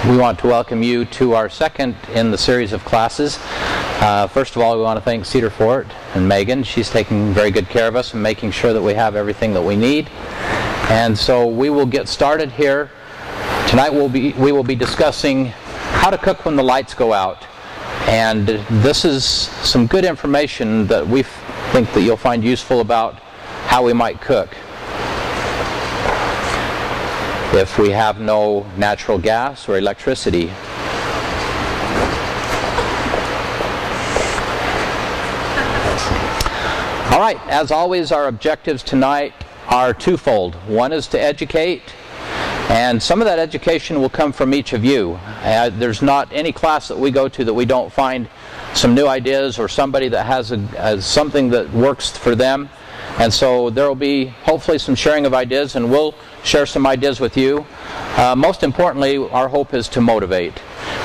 We want to welcome you to our second in the series of classes. First of all, we want to thank Cedar Fort and Megan. She's taking very good care of us and making sure that we have everything that we need. And so we will get started here. Tonight we will be discussing how to cook when the lights go out. And this is some good information that we think that you'll find useful about how we might cook if we have no natural gas or electricity. All right, as always, our objectives tonight are twofold. One is to educate, and some of that education will come from each of you. There's not any class that we go to that we don't find some new ideas or somebody that has something that works for them. And so there will be hopefully some sharing of ideas, and we'll share some ideas with you. Most importantly, our hope is to motivate,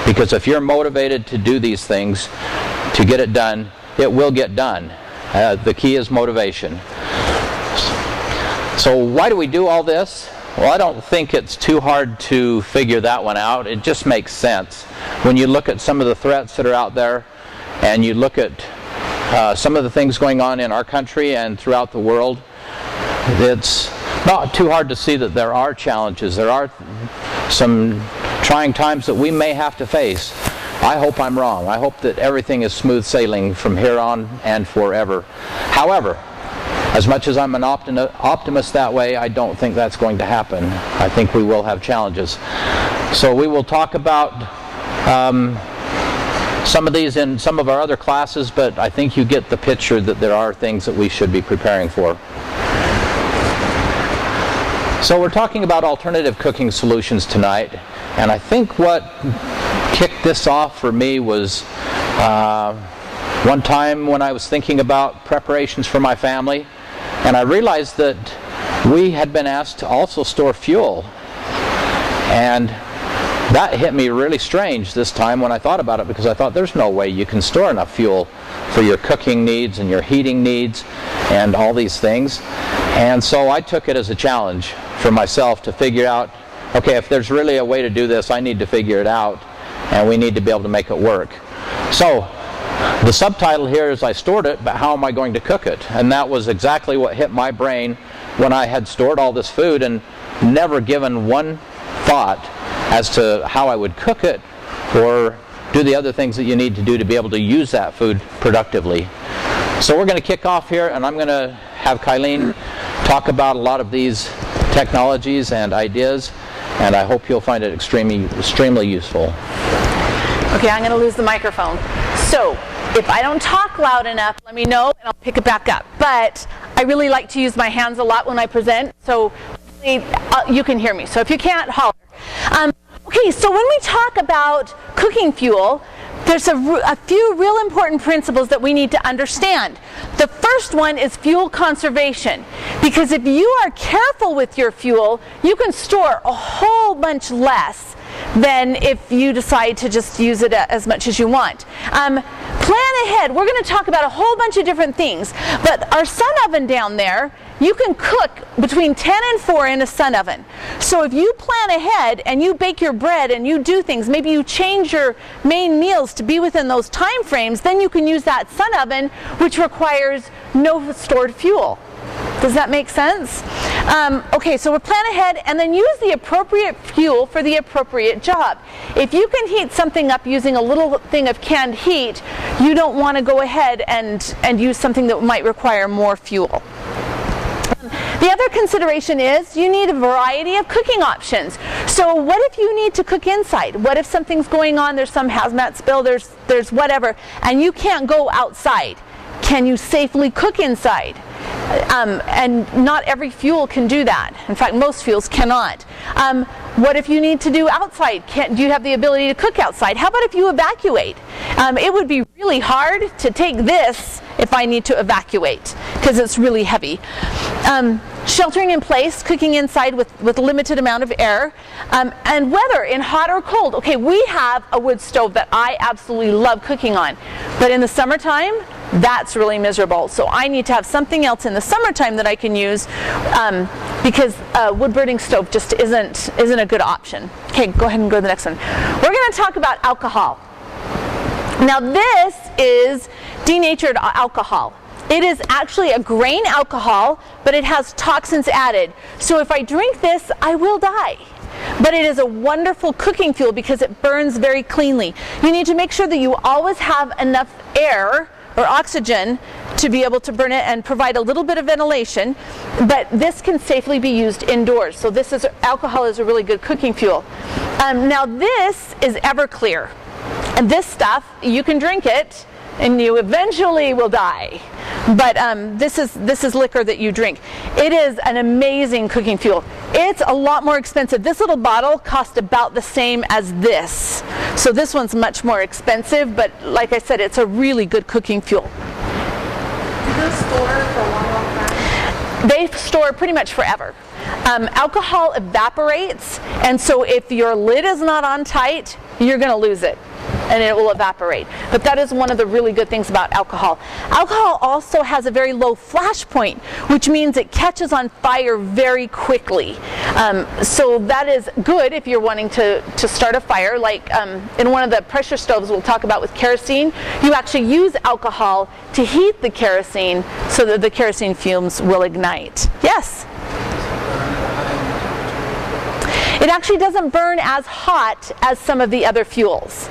because if you're motivated to do these things, to get it done, it will get done. The key is motivation. So why do we do all this? Well, I don't think it's too hard to figure that one out. It just makes sense. When you look at some of the threats that are out there, and you look at some of the things going on in our country and throughout the world, it's not too hard to see that there are challenges. There are some trying times that we may have to face. I hope I'm wrong. I hope that everything is smooth sailing from here on and forever. However, as much as I'm an optimist that way, I don't think that's going to happen. I think we will have challenges. So we will talk about some of these in some of our other classes, but I think you get the picture that there are things that we should be preparing for. So we're talking about alternative cooking solutions tonight, and I think what kicked this off for me was one time when I was thinking about preparations for my family, and I realized that we had been asked to also store fuel, and that hit me really strange this time when I thought about it, because I thought there's no way you can store enough fuel for your cooking needs and your heating needs and all these things. And so I took it as a challenge for myself to figure out, okay, if there's really a way to do this, I need to figure it out, and we need to be able to make it work. So the subtitle here is I stored it, but how am I going to cook it? And that was exactly what hit my brain when I had stored all this food and never given one thought as to how I would cook it or do the other things that you need to do to be able to use that food productively. So we're going to kick off here, and I'm going to have Kylene talk about a lot of these technologies and ideas, and I hope you'll find it extremely useful. Okay, I'm going to lose the microphone. So if I don't talk loud enough, let me know and I'll pick it back up. But I really like to use my hands a lot when I present, so you can hear me. So if you can't, holler. Okay, so when we talk about cooking fuel, there's a few real important principles that we need to understand. The first one is fuel conservation, because if you are careful with your fuel, you can store a whole bunch less than if you decide to just use it as much as you want. Plan ahead. We're going to talk about a whole bunch of different things, but our sun oven down there, you can cook between 10 and 4 in a sun oven. So if you plan ahead and you bake your bread and you do things, maybe you change your main meals to be within those time frames, then you can use that sun oven, which requires no stored fuel. Does that make sense? Okay, so we'll plan ahead and then use the appropriate fuel for the appropriate job. If you can heat something up using a little thing of canned heat, you don't want to go ahead and use something that might require more fuel. The other consideration is you need a variety of cooking options. So what if you need to cook inside? What if something's going on, there's some hazmat spill, there's whatever, and you can't go outside? Can you safely cook inside? And not every fuel can do that. In fact, most fuels cannot. What if you need to do outside? Do you have the ability to cook outside? How about if you evacuate? It would be really hard to take this if I need to evacuate, because it's really heavy. Sheltering in place, cooking inside with a limited amount of air, and weather in hot or cold. Okay, we have a wood stove that I absolutely love cooking on, but in the summertime, that's really miserable. So I need to have something else in the summertime that I can use, because a wood burning stove just isn't a good option. Okay, go ahead and go to the next one. We're going to talk about alcohol. Now this is denatured alcohol. It is actually a grain alcohol, but it has toxins added. So if I drink this, I will die. But it is a wonderful cooking fuel because it burns very cleanly. You need to make sure that you always have enough air or oxygen to be able to burn it and provide a little bit of ventilation, but this can safely be used indoors. So alcohol is a really good cooking fuel. Now this is Everclear, and this stuff, you can drink it and you eventually will die. But this is liquor that you drink. It is an amazing cooking fuel. It's a lot more expensive. This little bottle cost about the same as this. So this one's much more expensive, but like I said, it's a really good cooking fuel. Do those store for a long time? They store pretty much forever. Alcohol evaporates, and so if your lid is not on tight, you're going to lose it and it will evaporate. But that is one of the really good things about alcohol. Alcohol also has a very low flash point, which means it catches on fire very quickly. So that is good if you're wanting to start a fire. Like in one of the pressure stoves we'll talk about with kerosene, you actually use alcohol to heat the kerosene so that the kerosene fumes will ignite. Yes? It actually doesn't burn as hot as some of the other fuels.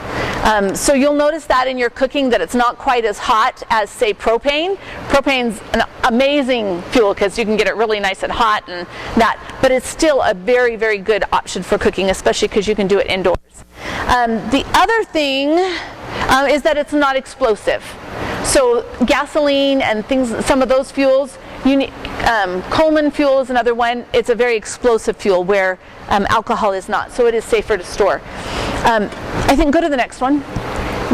So you'll notice that in your cooking that it's not quite as hot as, say, propane. Propane's an amazing fuel because you can get it really nice and hot and that, but it's still a very, very good option for cooking, especially because you can do it indoors. The other thing is that it's not explosive. So gasoline and things, some of those fuels, Coleman fuel is another one. It's a very explosive fuel where alcohol is not, so it is safer to store. I think go to the next one.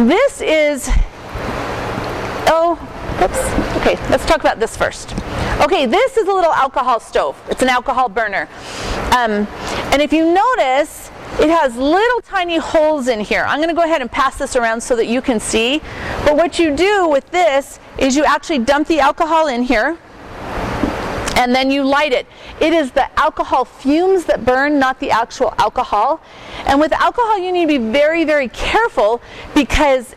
This is, okay, let's talk about this first. Okay, this is a little alcohol stove. It's an alcohol burner. And if you notice, it has little tiny holes in here. I'm going to go ahead and pass this around so that you can see. But what you do with this is you actually dump the alcohol in here, and then you light it. It is the alcohol fumes that burn, not the actual alcohol. And with alcohol, you need to be very, very careful because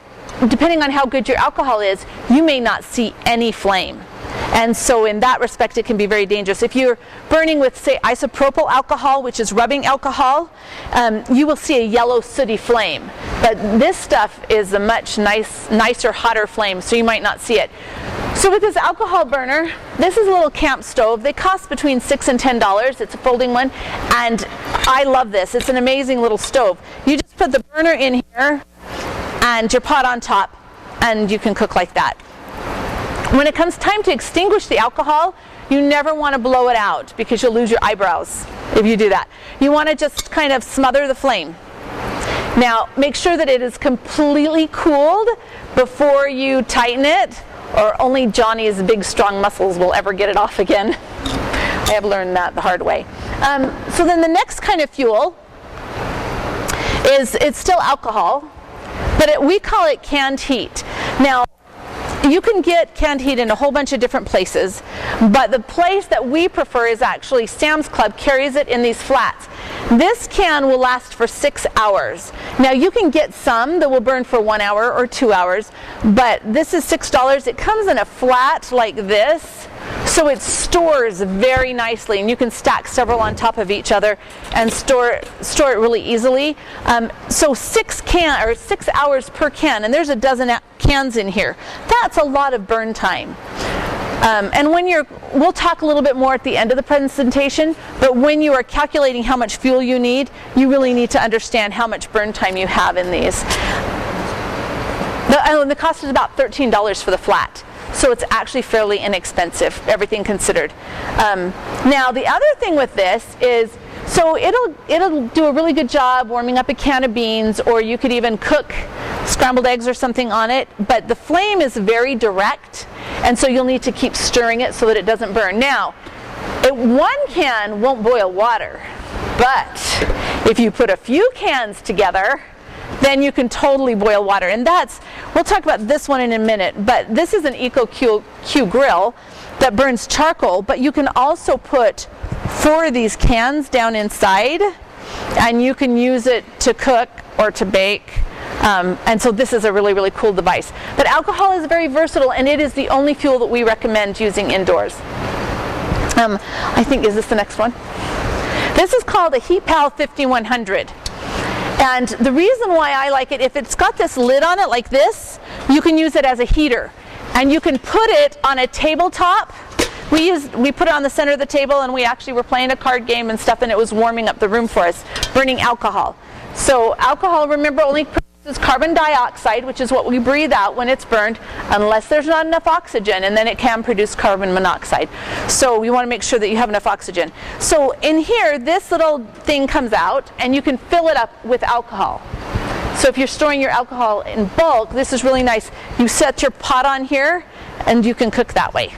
depending on how good your alcohol is, you may not see any flame. And so in that respect, it can be very dangerous. If you're burning with, say, isopropyl alcohol, which is rubbing alcohol, you will see a yellow sooty flame. But this stuff is a much nicer, hotter flame, so you might not see it. So with this alcohol burner, this is a little camp stove. They cost between $6 and $10. It's a folding one, and I love this. It's an amazing little stove. You just put the burner in here and your pot on top, and you can cook like that. When it comes time to extinguish the alcohol, you never want to blow it out because you'll lose your eyebrows if you do that. You want to just kind of smother the flame. Now, make sure that it is completely cooled before you tighten it, or only Johnny's big strong muscles will ever get it off again. I have learned that the hard way. So then the next kind of fuel is, it's still alcohol, but we call it canned heat. Now, you can get canned heat in a whole bunch of different places, but the place that we prefer is actually Sam's Club carries it in these flats. This can will last for 6 hours. Now you can get some that will burn for 1 hour or 2 hours, but this is $6. It comes in a flat like this, so it stores very nicely, and you can stack several on top of each other and store it really easily. So 6 hours per can, and there's a dozen cans in here. That's a lot of burn time. And when we'll talk a little bit more at the end of the presentation, but when you are calculating how much fuel you need, you really need to understand how much burn time you have in these. The cost is about $13 for the flat. So it's actually fairly inexpensive, everything considered. Now the other thing with this is, so it'll do a really good job warming up a can of beans, or you could even cook scrambled eggs or something on it, but the flame is very direct, and so you'll need to keep stirring it so that it doesn't burn. Now, one can won't boil water, but if you put a few cans together, then you can totally boil water. And we'll talk about this one in a minute, but this is an EcoQ grill that burns charcoal, but you can also put 4 of these cans down inside, and you can use it to cook or to bake. And so this is a really, really cool device. But alcohol is very versatile, and it is the only fuel that we recommend using indoors. I think, is this the next one? This is called a Heat Pal 5100. And the reason why I like it, if it's got this lid on it like this, you can use it as a heater. And you can put it on a tabletop. We put it on the center of the table, and we actually were playing a card game and stuff, and it was warming up the room for us, burning alcohol. So alcohol, remember, only produces carbon dioxide, which is what we breathe out when it's burned, unless there's not enough oxygen, and then it can produce carbon monoxide. So we want to make sure that you have enough oxygen. So in here, this little thing comes out, and you can fill it up with alcohol. So if you're storing your alcohol in bulk, this is really nice. You set your pot on here, and you can cook that way.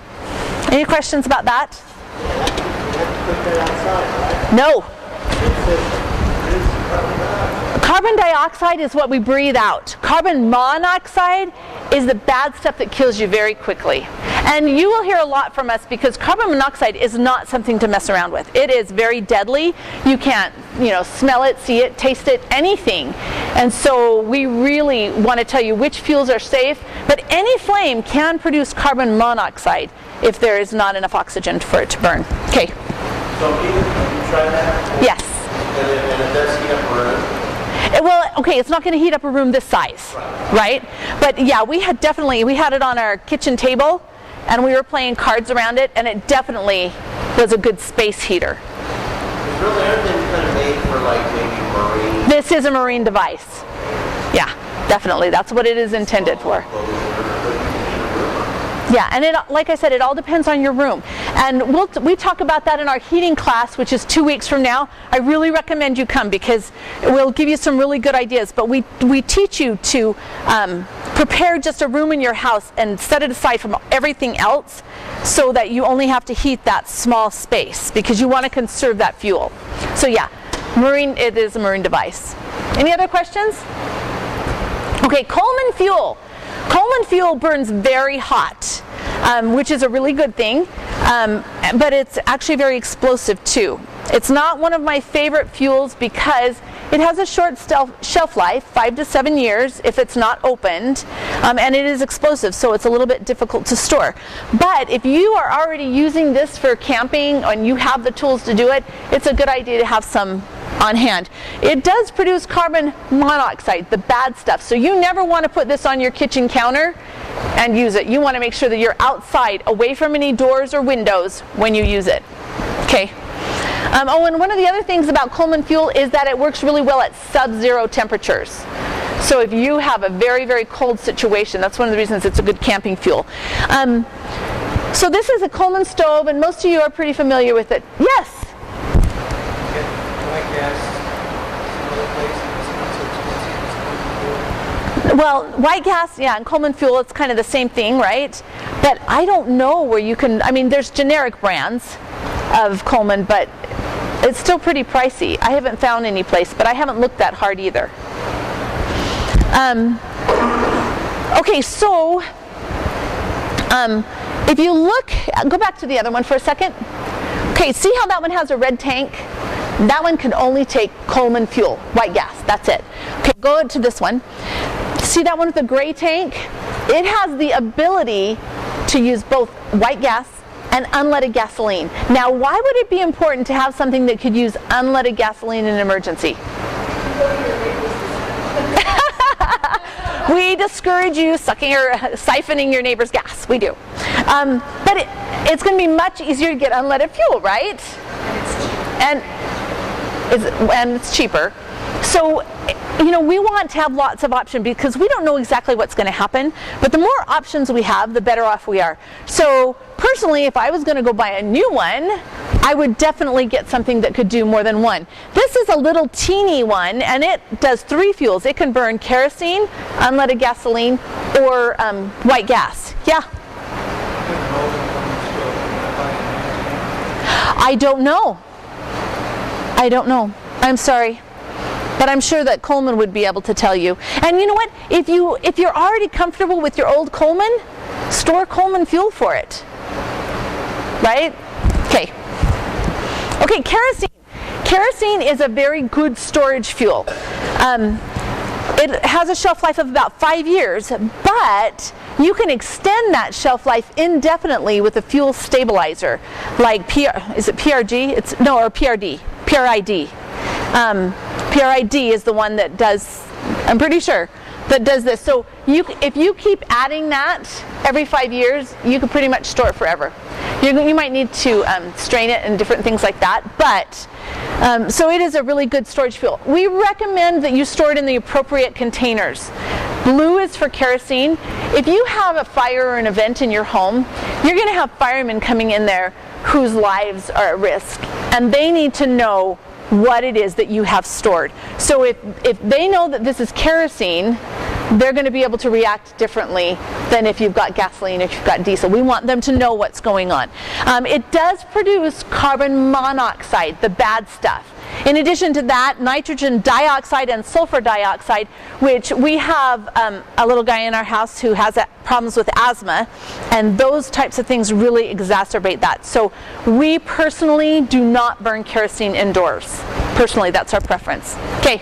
Any questions about that? No. Carbon dioxide is what we breathe out. Carbon monoxide is the bad stuff that kills you very quickly. And you will hear a lot from us because carbon monoxide is not something to mess around with. It is very deadly. You can't, smell it, see it, taste it, anything. And so we really want to tell you which fuels are safe, but any flame can produce carbon monoxide if there is not enough oxygen for it to burn. Okay. So have you tried that? Yes. And it does heat up a room? Well, okay, it's not going to heat up a room this size, right? But yeah, we had it on our kitchen table, and we were playing cards around it, and it definitely was a good space heater. Is really everything kind of made for like maybe marine? This is a marine device. Yeah, definitely. That's what it is intended for. Yeah, and like I said, it all depends on your room. And we talk about that in our heating class, which is 2 weeks from now. I really recommend you come because it will give you some really good ideas. But we teach you to prepare just a room in your house and set it aside from everything else so that you only have to heat that small space because you want to conserve that fuel. So yeah, it is a marine device. Any other questions? Okay, Coleman fuel. Coleman fuel burns very hot, which is a really good thing, but it's actually very explosive too. It's not one of my favorite fuels because it has a short shelf life, 5 to 7 years if it's not opened, and it is explosive, so it's a little bit difficult to store. But if you are already using this for camping and you have the tools to do it, it's a good idea to have some on hand. It does produce carbon monoxide, the bad stuff, so you never want to put this on your kitchen counter and use it. You want to make sure that you're outside, away from any doors or windows when you use it. Okay. And one of the other things about Coleman fuel is that it works really well at sub-zero temperatures. So if you have a very, very cold situation, that's one of the reasons it's a good camping fuel. So this is a Coleman stove, and most of you are pretty familiar with it. Yes? Well, white gas, yeah, and Coleman fuel, it's kind of the same thing, right? But I don't know where you can, there's generic brands of Coleman, but it's still pretty pricey. I haven't found any place, but I haven't looked that hard either. Okay, so if you look, go back to the other one for a second. Okay, see how that one has a red tank? That one can only take Coleman fuel, white gas, that's it. Okay, go to this one. See that one with the gray tank? It has the ability to use both white gas and unleaded gasoline. Now, why would it be important to have something that could use unleaded gasoline in an emergency? We discourage you sucking or siphoning your neighbor's gas. We do. But it's going to be much easier to get unleaded fuel, right? And it's cheaper. So, we want to have lots of options because we don't know exactly what's going to happen. But the more options we have, the better off we are. So, personally, if I was going to go buy a new one, I would definitely get something that could do more than one. This is a little teeny one, and it does 3 fuels. It can burn kerosene, unleaded gasoline, or white gas. Yeah? I don't know. I'm sorry. But I'm sure that Coleman would be able to tell you. And you know what? If you're already comfortable with your old Coleman, store Coleman fuel for it. Right? Okay. Okay, kerosene. Kerosene is a very good storage fuel. It has a shelf life of about 5 years, but you can extend that shelf life indefinitely with a fuel stabilizer, like is it PRG? Or PRD. PRID. PRID is the one that does, I'm pretty sure, that does this. So if you keep adding that every 5 years, you can pretty much store it forever. You might need to strain it and different things like that, but so it is a really good storage fuel. We recommend that you store it in the appropriate containers. Blue is for kerosene. If you have a fire or an event in your home, you're going to have firemen coming in there whose lives are at risk, and they need to know what it is that you have stored. So if they know that this is kerosene, they're going to be able to react differently than if you've got gasoline, if you've got diesel. We want them to know what's going on. It does produce carbon monoxide, the bad stuff. In addition to that, nitrogen dioxide and sulfur dioxide, which we have a little guy in our house who has problems with asthma, and those types of things really exacerbate that. So we personally do not burn kerosene indoors. Personally, that's our preference. Okay.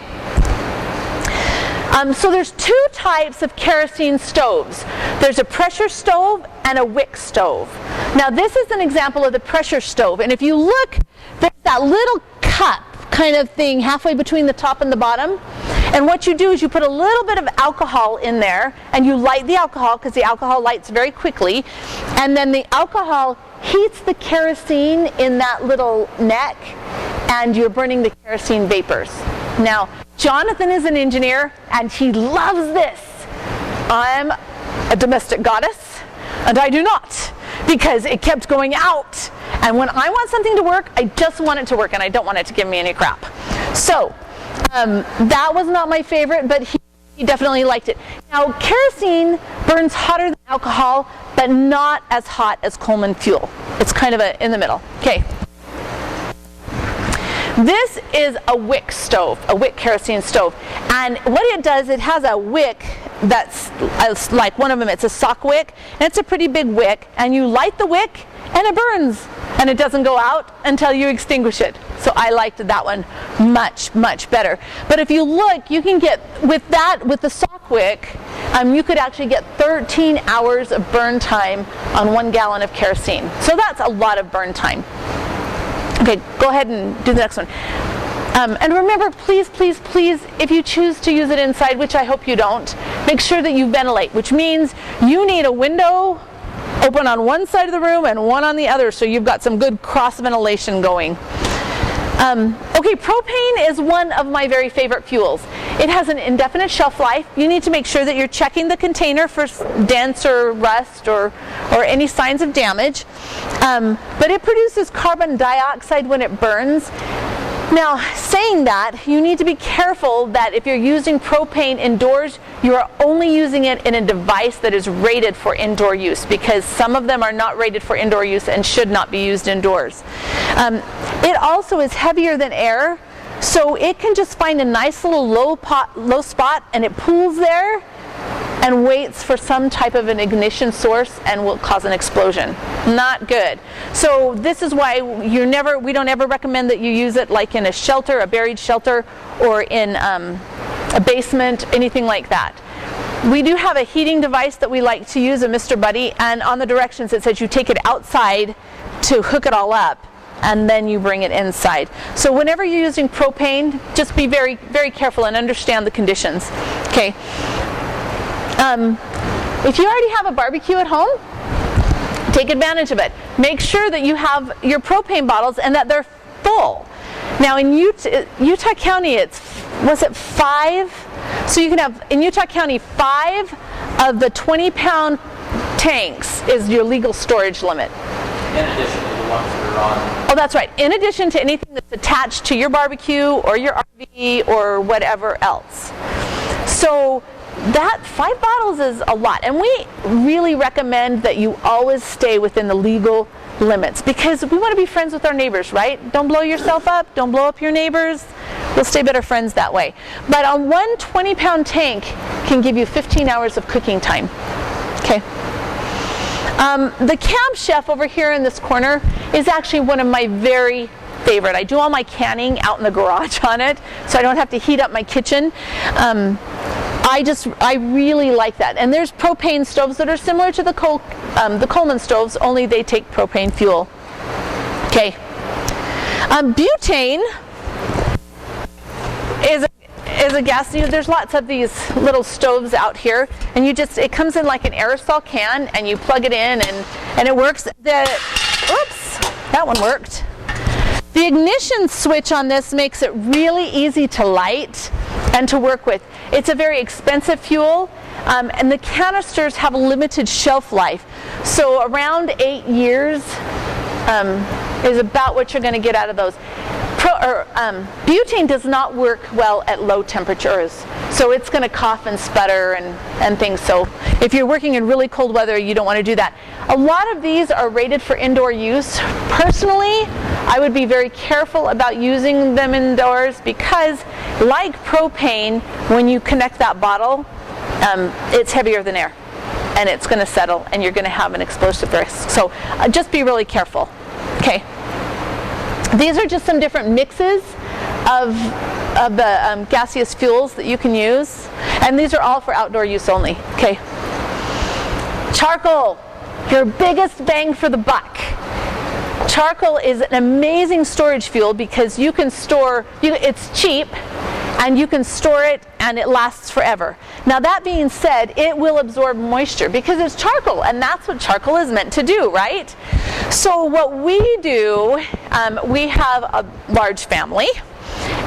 So there's two types of kerosene stoves. There's a pressure stove and a wick stove. Now this is an example of the pressure stove, and if you look, there's that little cup kind of thing halfway between the top and the bottom, and what you do is you put a little bit of alcohol in there and you light the alcohol, because the alcohol lights very quickly, and then the alcohol heats the kerosene in that little neck, and you're burning the kerosene vapors. Now, Jonathan is an engineer and he loves this. I'm a domestic goddess and I do not, because it kept going out. And when I want something to work, I just want it to work and I don't want it to give me any crap. So, that was not my favorite, but he definitely liked it. Now, kerosene burns hotter than alcohol, but not as hot as Coleman fuel. It's kind of in the middle. Okay. This is a wick stove, a wick kerosene stove, and what it does, it has a wick that's like one of them, it's a sock wick, and it's a pretty big wick, and you light the wick and it burns, and it doesn't go out until you extinguish it. So I liked that one much better. But if you look, you can get, with the sock wick, you could actually get 13 hours of burn time on 1 gallon of kerosene. So that's a lot of burn time. Okay, go ahead and do the next one. And remember, please, if you choose to use it inside, which I hope you don't, make sure that you ventilate, which means you need a window open on one side of the room and one on the other, so you've got some good cross ventilation going. Okay, propane is one of my very favorite fuels. It has an indefinite shelf life. You need to make sure that you're checking the container for dents or rust or any signs of damage. But it produces carbon dioxide when it burns. Now, saying that, you need to be careful that if you're using propane indoors, you are only using it in a device that is rated for indoor use, because some of them are not rated for indoor use and should not be used indoors. It also is heavier than air, so it can just find a nice little low spot, and it pools there and waits for some type of an ignition source and will cause an explosion. Not good. So this is why we don't ever recommend that you use it like in a shelter, a buried shelter, or in a basement, anything like that. We do have a heating device that we like to use, a Mr. Buddy, and on the directions it says you take it outside to hook it all up, and then you bring it inside. So whenever you're using propane, just be very, very careful and understand the conditions. Okay. If you already have a barbecue at home, take advantage of it. Make sure that you have your propane bottles and that they're full. Now in Utah County, was it 5? So you can have, in Utah County, 5 of the 20-pound tanks is your legal storage limit. In addition to the ones that are on. Oh, that's right. In addition to anything that's attached to your barbecue or your RV or whatever else. So that 5 bottles is a lot, and we really recommend that you always stay within the legal limits, because we want to be friends with our neighbors, right? Don't blow yourself up, don't blow up your neighbors. We'll stay better friends that way. But on one 20-pound tank can give you 15 hours of cooking time. Okay. The Camp Chef over here in this corner is actually one of my very favorite. I do all my canning out in the garage on it, so I don't have to heat up my kitchen. I really like that. And there's propane stoves that are similar to the Coleman stoves, only they take propane fuel. Okay. Butane is a gas. There's lots of these little stoves out here, and it comes in like an aerosol can, and you plug it in, and it works. Oops, that one worked. The ignition switch on this makes it really easy to light and to work with. It's a very expensive fuel, and the canisters have a limited shelf life. So around 8 years is about what you're going to get out of those. Butane does not work well at low temperatures, so it's going to cough and sputter and things. So if you're working in really cold weather, you don't want to do that. A lot of these are rated for indoor use. Personally, I would be very careful about using them indoors because, like propane, when you connect that bottle, it's heavier than air, and it's going to settle, and you're going to have an explosive risk. So just be really careful. Okay. These are just some different mixes of the gaseous fuels that you can use, and these are all for outdoor use only. Okay. Charcoal, your biggest bang for the buck. Charcoal is an amazing storage fuel because you can store, it's cheap, and you can store it and it lasts forever. Now that being said, it will absorb moisture because it's charcoal, and that's what charcoal is meant to do, right? So what we do, we have a large family,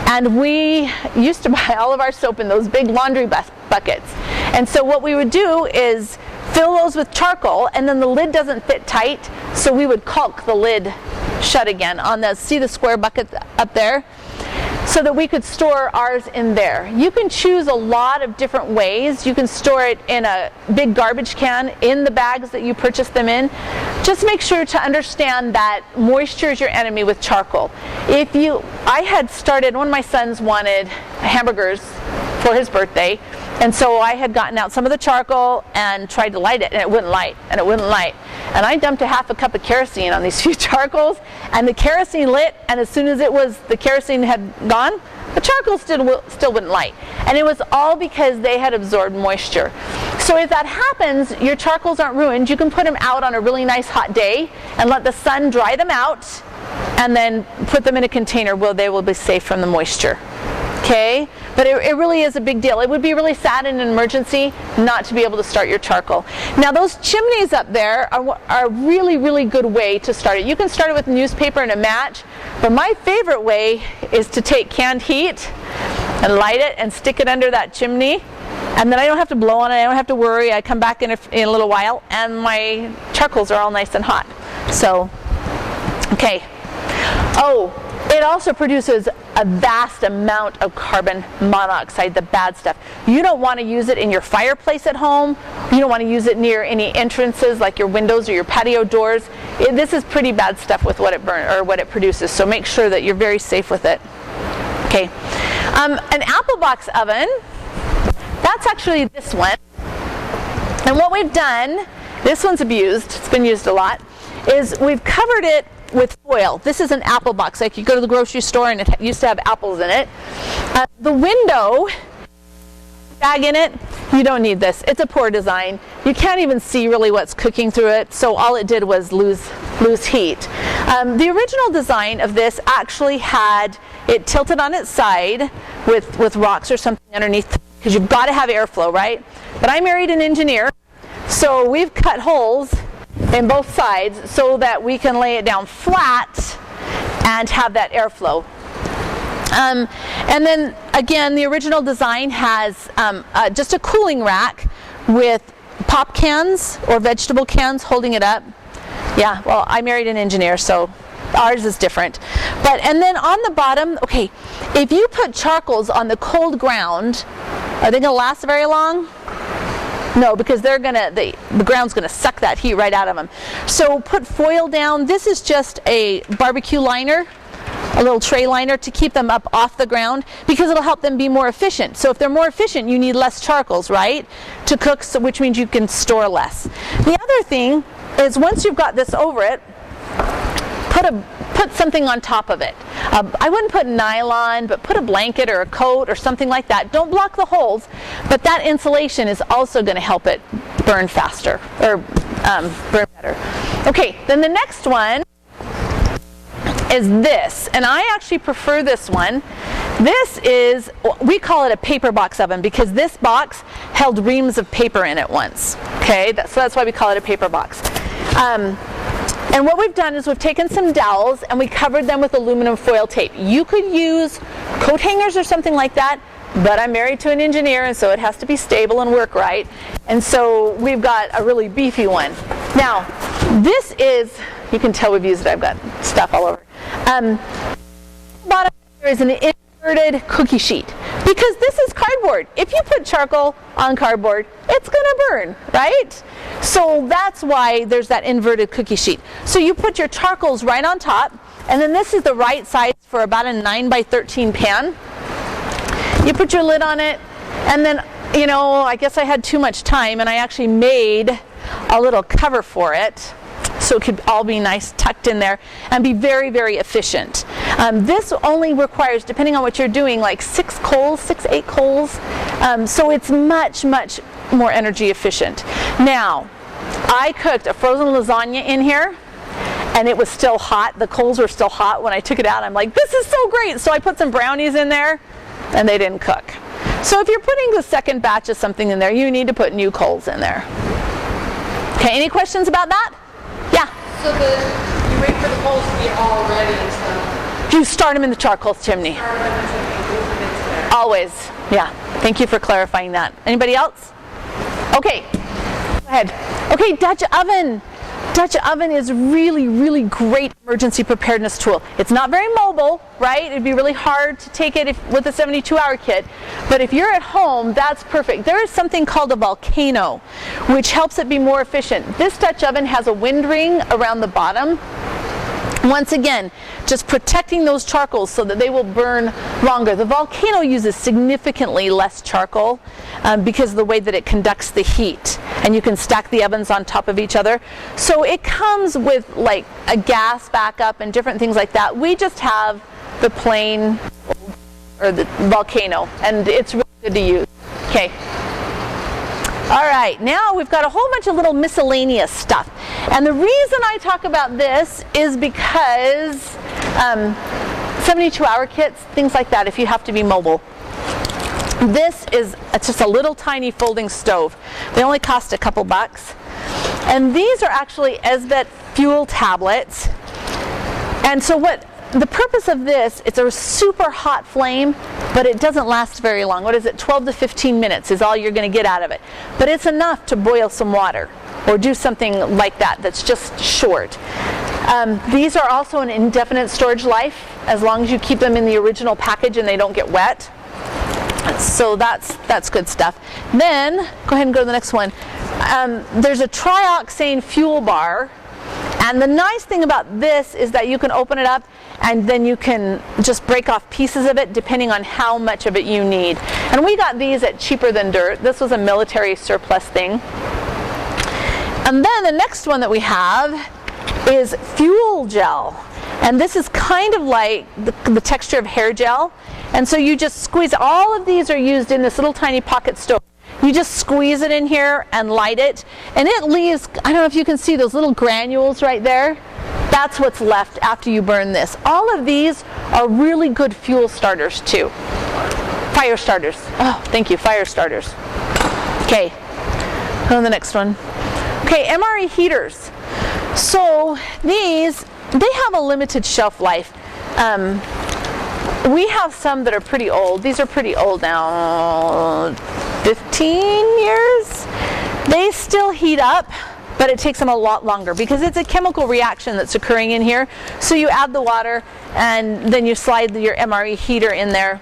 and we used to buy all of our soap in those big laundry buckets. And so what we would do is fill those with charcoal, and then the lid doesn't fit tight, so we would caulk the lid shut again on the, see the square bucket up there? So that we could store ours in there. You can choose a lot of different ways. You can store it in a big garbage can, in the bags that you purchase them in. Just make sure to understand that moisture is your enemy with charcoal. I had started, one of my sons wanted hamburgers for his birthday, and so I had gotten out some of the charcoal and tried to light it, and it wouldn't light, and it wouldn't light. And I dumped a half a cup of kerosene on these few charcoals, and the kerosene lit, and as soon as the kerosene had gone, the charcoal still wouldn't light. And it was all because they had absorbed moisture. So if that happens, your charcoals aren't ruined. You can put them out on a really nice hot day and let the sun dry them out, and then put them in a container where they will be safe from the moisture. Okay? But it really is a big deal. It would be really sad in an emergency not to be able to start your charcoal. Now those chimneys up there are a really, really good way to start it. You can start it with newspaper and a match, but my favorite way is to take canned heat and light it and stick it under that chimney, and then I don't have to blow on it, I don't have to worry. I come back in a little while and my charcoals are all nice and hot. So, okay. Oh, it also produces a vast amount of carbon monoxide, the bad stuff. You don't want to use it in your fireplace at home. You don't want to use it near any entrances like your windows or your patio doors. This is pretty bad stuff with what it produces, so make sure that you're very safe with it. Okay, an apple box oven, that's actually this one. And what we've done, this one's abused, it's been used a lot, is we've covered it with foil. This is an apple box. Like you go to the grocery store and it used to have apples in it. The window bag in it, you don't need this. It's a poor design. You can't even see really what's cooking through it, so all it did was lose heat. The original design of this actually had it tilted on its side with rocks or something underneath, because you've got to have airflow, right? But I married an engineer, so we've cut holes in both sides so that we can lay it down flat and have that airflow. And then again, the original design has just a cooling rack with pop cans or vegetable cans holding it up. Yeah, well, I married an engineer, so ours is different. And then on the bottom, okay, if you put charcoals on the cold ground, are they going to last very long? No, because the ground's going to suck that heat right out of them. So put foil down. This is just a barbecue liner, a little tray liner to keep them up off the ground, because it'll help them be more efficient. So if they're more efficient, you need less charcoals, right, to cook, so which means you can store less. The other thing is, once you've got this over it, put something on top of it. I wouldn't put nylon, but put a blanket or a coat or something like that. Don't block the holes, but that insulation is also going to help it burn faster, or burn better. Okay, then the next one is this, and I actually prefer this one. This is, we call it a paper box oven because this box held reams of paper in it once. Okay, so that's why we call it a paper box. And what we've done is we've taken some dowels and we covered them with aluminum foil tape. You could use coat hangers or something like that, but I'm married to an engineer and so it has to be stable and work right. And so we've got a really beefy one. Now, this is, you can tell we've used it, I've got stuff all over. Bottom here is an inverted cookie sheet because this is cardboard. If you put charcoal on cardboard, it's going to burn, right? So that's why there's that inverted cookie sheet. So you put your charcoals right on top, and then this is the right size for about a 9 by 13 pan. You put your lid on it, and then, you know, I guess I had too much time and I actually made a little cover for it so it could all be nice tucked in there and be very, very efficient. This only requires, depending on what you're doing, like 6 coals, 8 coals. So it's much, much more energy efficient. Now, I cooked a frozen lasagna in here and it was still hot. The coals were still hot when I took it out. I'm like, this is so great. So I put some brownies in there and they didn't cook. So if you're putting the second batch of something in there, you need to put new coals in there. Okay, any questions about that? Yeah? So you wait for the coals to be all ready and stuff. You start them in the charcoal chimney. Always. Yeah. Thank you for clarifying that. Anybody else? Okay. Go ahead. Okay, Dutch oven. Dutch oven is really, really great emergency preparedness tool. It's not very mobile, right? It'd be really hard to take it with a 72-hour kit. But if you're at home, that's perfect. There is something called a volcano, which helps it be more efficient. This Dutch oven has a wind ring around the bottom. Once again, just protecting those charcoals so that they will burn longer. The volcano uses significantly less charcoal because of the way that it conducts the heat. And you can stack the ovens on top of each other. So it comes with like a gas backup and different things like that. We just have the plain or the volcano, and it's really good to use. Okay. All right, now we've got a whole bunch of little miscellaneous stuff. And the reason I talk about this is because 72-hour kits, things like that, if you have to be mobile. It's just a little tiny folding stove. They only cost a couple bucks. And these are actually Esvet fuel tablets. And so the purpose of this, it's a super hot flame, but it doesn't last very long. What is it? 12 to 15 minutes is all you're going to get out of it. But it's enough to boil some water or do something like that that's just short. These are also an indefinite storage life as long as you keep them in the original package and they don't get wet. So that's good stuff. Then, go ahead and go to the next one. There's a trioxane fuel bar. And the nice thing about this is that you can open it up and then you can just break off pieces of it depending on how much of it you need. And we got these at Cheaper Than Dirt. This was a military surplus thing. And then the next one that we have is fuel gel. And this is kind of like the texture of hair gel. And so you just squeeze, all of these are used in this little tiny pocket stove. You just squeeze it in here and light it, and it leaves, I don't know if you can see those little granules right there. That's what's left after you burn this. All of these are really good fuel starters too. Fire starters. Oh, thank you, fire starters. Okay, on the next one. Okay, MRE heaters. So these, they have a limited shelf life. We have some that are pretty old. These are pretty old now, 15 years. They still heat up, but it takes them a lot longer because it's a chemical reaction that's occurring in here. So you add the water and then you slide your MRE heater in there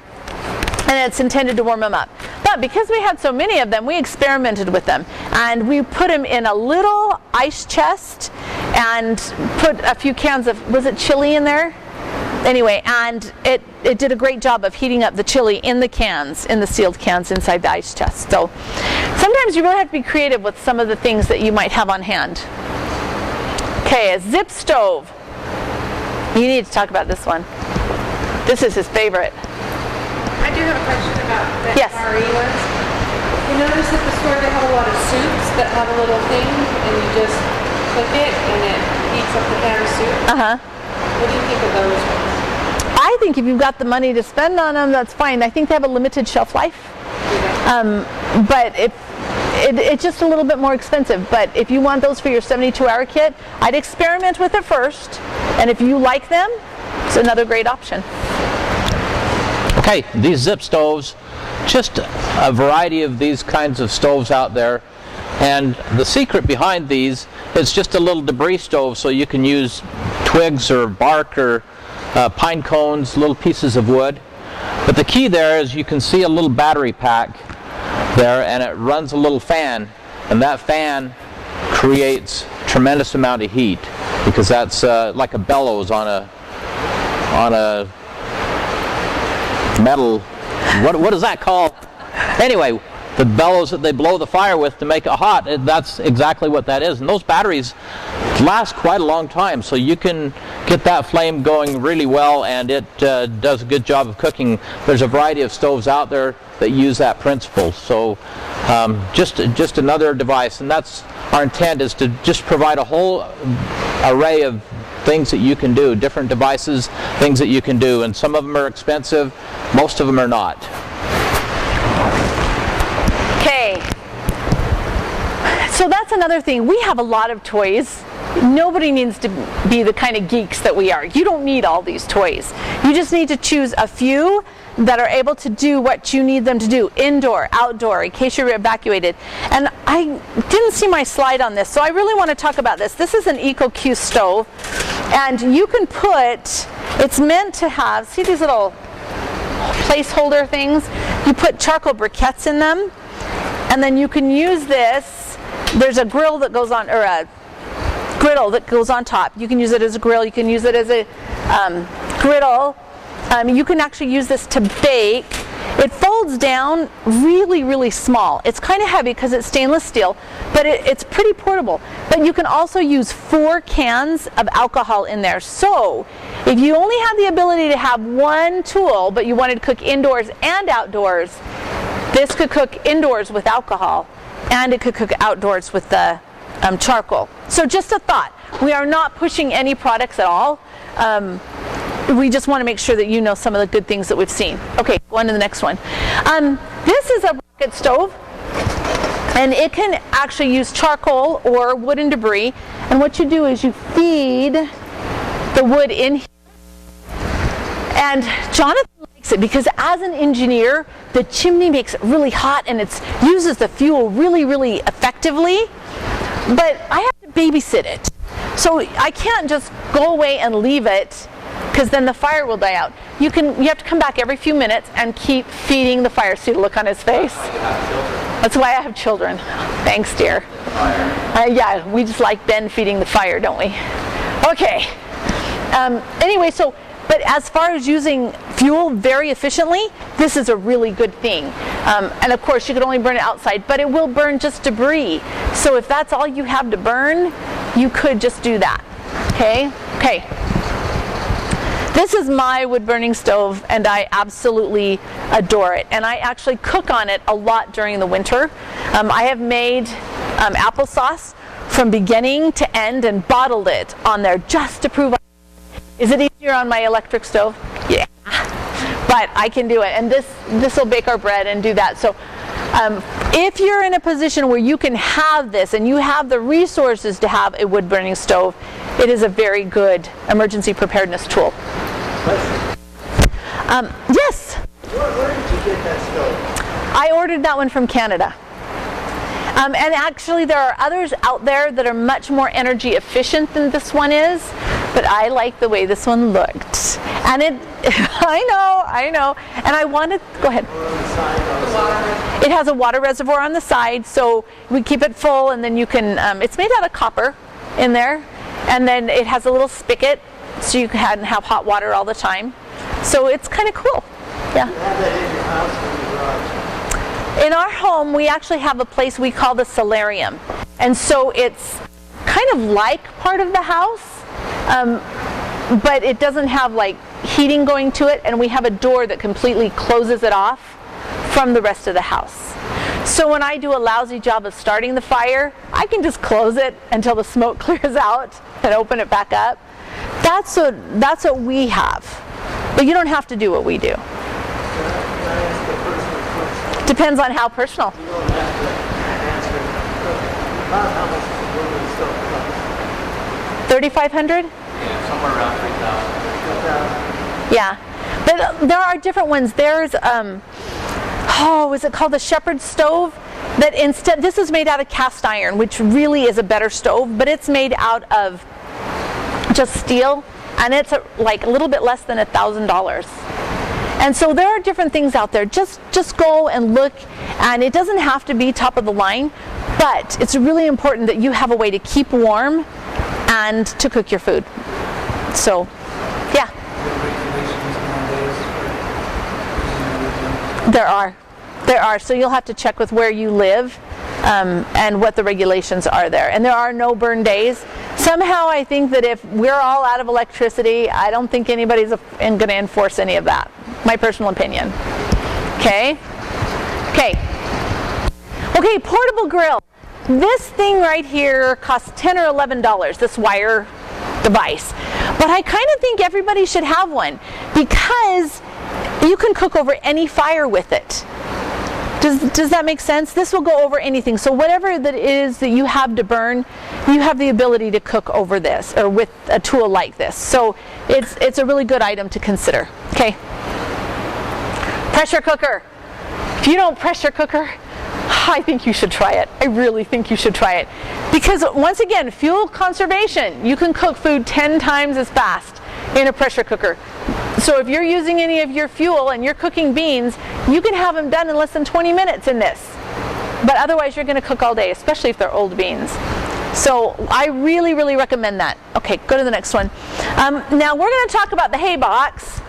and it's intended to warm them up. But because we had so many of them, we experimented with them and we put them in a little ice chest and put a few cans of, was it chili in there? Anyway, and it did a great job of heating up the chili in the cans, in the sealed cans inside the ice chest. So sometimes you really have to be creative with some of the things that you might have on hand. Okay, a zip stove. You need to talk about this one. This is his favorite. I do have a question about the Yes. MRE ones. You notice at the store they have a lot of soups that have a little thing, and you just click it, and it heats up the can of soup. What do you think of those ones? I think if you've got the money to spend on them, that's fine. I think they have a limited shelf life. But it's just a little bit more expensive. But if you want those for your 72-hour kit, I'd experiment with it first. And if you like them, it's another great option. Okay, these zip stoves, just a variety of these kinds of stoves out there. And the secret behind these is just a little debris stove, so you can use twigs or bark or pine cones, little pieces of wood. But the key there is you can see a little battery pack there, and it runs a little fan, and that fan creates a tremendous amount of heat because that's like a bellows on a metal, what is that called? Anyway, the bellows that they blow the fire with to make it hot, that's exactly what that is. And those batteries last quite a long time, so you can get that flame going really well, and it does a good job of cooking. There's a variety of stoves out there that use that principle. So just another device, and that's our intent, is to just provide a whole array of things that you can do, different devices, things that you can do, and some of them are expensive, most of them are not. Okay, so that's another thing. We have a lot of toys. Nobody needs to be the kind of geeks that we are. You don't need all these toys. You just need to choose a few that are able to do what you need them to do, indoor, outdoor, in case you're evacuated. And I didn't see my slide on this, so I really want to talk about this. This is an EcoQ stove, and you can put, it's meant to have, see these little placeholder things? You put charcoal briquettes in them, and then you can use this. There's a grill that goes on, or a griddle that goes on top. You can use it as a grill, you can use it as a griddle. You can actually use this to bake. It folds down really, really small. It's kind of heavy because it's stainless steel, but it's pretty portable. But you can also use 4 cans of alcohol in there. So if you only had the ability to have one tool, but you wanted to cook indoors and outdoors, this could cook indoors with alcohol, and it could cook outdoors with the charcoal. So just a thought. We are not pushing any products at all. We just want to make sure that you know some of the good things that we've seen. Okay, go on to the next one. This is a rocket stove, and it can actually use charcoal or wood and debris. And what you do is you feed the wood in here. And Jonathan likes it because as an engineer, the chimney makes it really hot and it uses the fuel really, really effectively. But I have to babysit it. So I can't just go away and leave it, because then the fire will die out. You have to come back every few minutes and keep feeding the fire. See the look on his face? That's why I have children. Thanks, dear. Yeah, we just like Ben feeding the fire, don't we? Okay. Anyway, but as far as using fuel very efficiently, this is a really good thing. And of course, you could only burn it outside, but it will burn just debris. So if that's all you have to burn, you could just do that. Okay? Okay. This is my wood burning stove, and I absolutely adore it. And I actually cook on it a lot during the winter. I have made applesauce from beginning to end and bottled it on there just to prove. Is it easier on my electric stove? Yeah. But I can do it. And this will bake our bread and do that. So if you're in a position where you can have this and you have the resources to have a wood burning stove, it is a very good emergency preparedness tool. Yes? Where did you get that stove? I ordered that one from Canada. And actually there are others out there that are much more energy efficient than this one is, but I like the way this one looked. And I know, and I wanted, go ahead. It has a water reservoir on the side, so we keep it full, and then you can, it's made out of copper in there, and then it has a little spigot, so you can have hot water all the time. So it's kind of cool. Yeah. You have that in your house or your garage? In our home, we actually have a place we call the solarium. And so it's kind of like part of the house, but it doesn't have like heating going to it, and we have a door that completely closes it off from the rest of the house. So when I do a lousy job of starting the fire, I can just close it until the smoke clears out and open it back up. That's what we have. But you don't have to do what we do. Depends on how personal. You don't have to answer about how much the woman still costs. 3,500? Yeah, somewhere around 3,000. Yeah. But there are different ones. There's is it called the shepherd stove? That instead, this is made out of cast iron, which really is a better stove, but it's made out of just steel, and it's like a little bit less than $1,000. And so there are different things out there. Just go and look, and it doesn't have to be top of the line, but it's really important that you have a way to keep warm and to cook your food. So, yeah. There are. So you'll have to check with where you live and what the regulations are there. And there are no burn days. Somehow I think that if we're all out of electricity, I don't think anybody's going to enforce any of that. My personal opinion. Okay, portable grill. This thing right here costs $10 or $11, this wire device. But I kind of think everybody should have one because you can cook over any fire with it. Does that make sense? This will go over anything. So whatever that is that you have to burn, you have the ability to cook over this or with a tool like this. So it's a really good item to consider. Okay. Pressure cooker. If you don't pressure cooker, I think you should try it. I really think you should try it. Because once again, fuel conservation. You can cook food 10 times as fast in a pressure cooker. So if you're using any of your fuel and you're cooking beans, you can have them done in less than 20 minutes in this. But otherwise you're going to cook all day, especially if they're old beans. So I really, really recommend that. Okay, go to the next one. Now we're going to talk about the hay box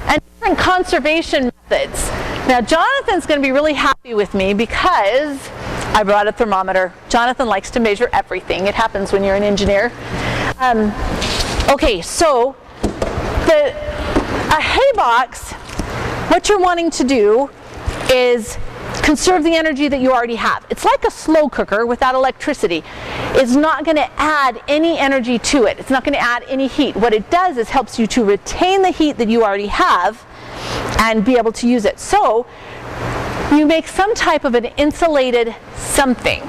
and different conservation methods. Now Jonathan's going to be really happy with me because I brought a thermometer. Jonathan likes to measure everything. It happens when you're an engineer. Okay, so a hay box, what you're wanting to do is conserve the energy that you already have. It's like a slow cooker without electricity. It's not going to add any energy to it. It's not going to add any heat. What it does is helps you to retain the heat that you already have and be able to use it. So you make some type of an insulated something.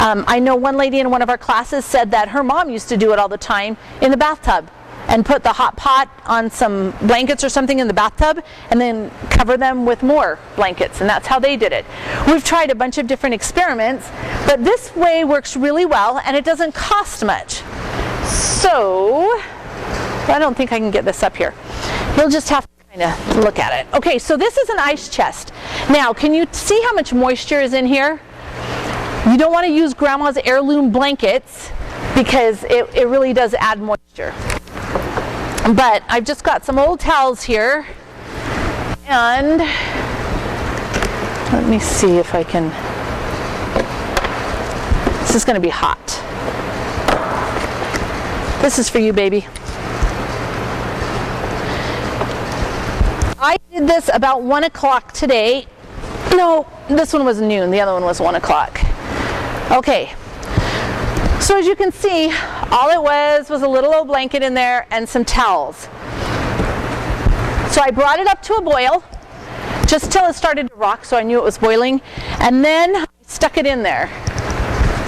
I know one lady in one of our classes said that her mom used to do it all the time in the bathtub and put the hot pot on some blankets or something in the bathtub and then cover them with more blankets, and that's how they did it. We've tried a bunch of different experiments, but this way works really well and it doesn't cost much. So I don't think I can get this up here. You'll just have to kind of look at it. Okay, so this is an ice chest. Now, can you see how much moisture is in here? You don't want to use grandma's heirloom blankets because it really does add moisture. But I've just got some old towels here, and let me see if I can. This is going to be hot. This is for you, baby. I did this about 1 o'clock today. No, this one was noon. The other one was 1 o'clock. Okay. So as you can see, all it was a little old blanket in there and some towels. So I brought it up to a boil, just till it started to rock, so I knew it was boiling, and then I stuck it in there.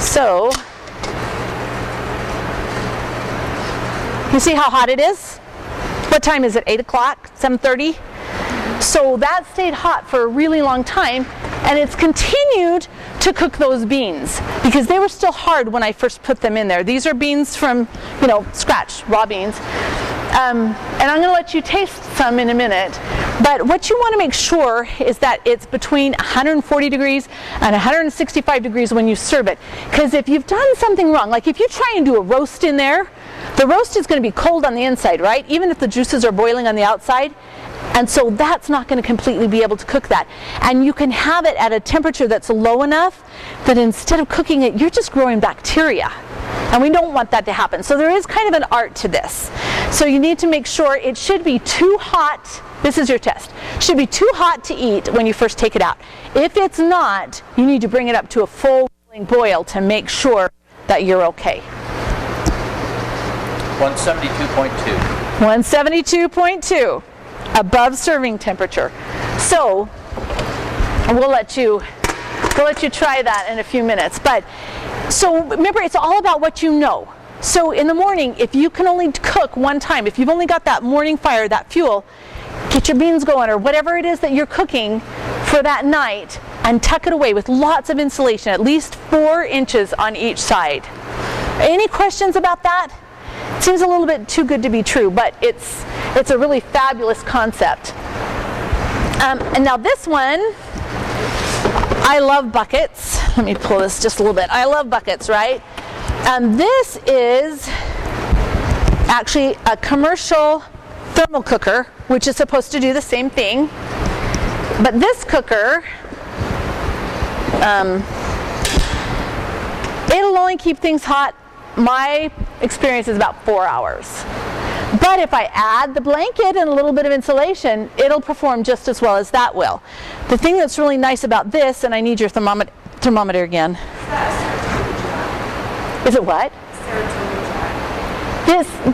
So, you see how hot it is? What time is it, 8 o'clock, 7:30? So that stayed hot for a really long time, and it's continued to cook those beans because they were still hard when I first put them in there. These are beans from, scratch, raw beans. And I'm going to let you taste some in a minute. But what you want to make sure is that it's between 140 degrees and 165 degrees when you serve it. Because if you've done something wrong, like if you try and do a roast in there, the roast is going to be cold on the inside, right? Even if the juices are boiling on the outside. And so that's not going to completely be able to cook that. And you can have it at a temperature that's low enough that instead of cooking it, you're just growing bacteria. And we don't want that to happen. So there is kind of an art to this. So you need to make sure it should be too hot. This is your test. It should be too hot to eat when you first take it out. If it's not, you need to bring it up to a full boil to make sure that you're okay. 172.2. 172.2, above serving temperature. So we'll let you try that in a few minutes. But so remember, it's all about what you know. So in the morning, if you can only cook one time, if you've only got that morning fire, that fuel, get your beans going or whatever it is that you're cooking for that night, and tuck it away with lots of insulation, at least 4 inches on each side. Any questions about that? It seems a little bit too good to be true, but it's a really fabulous concept. And now this one, I love buckets. Let me pull this just a little bit. I love buckets, right? This is actually a commercial thermal cooker, which is supposed to do the same thing. But this cooker, it'll only keep things hot. My experience is about 4 hours. But if I add the blanket and a little bit of insulation, it'll perform just as well as that will. The thing that's really nice about this, and I need your thermometer again. Is it what?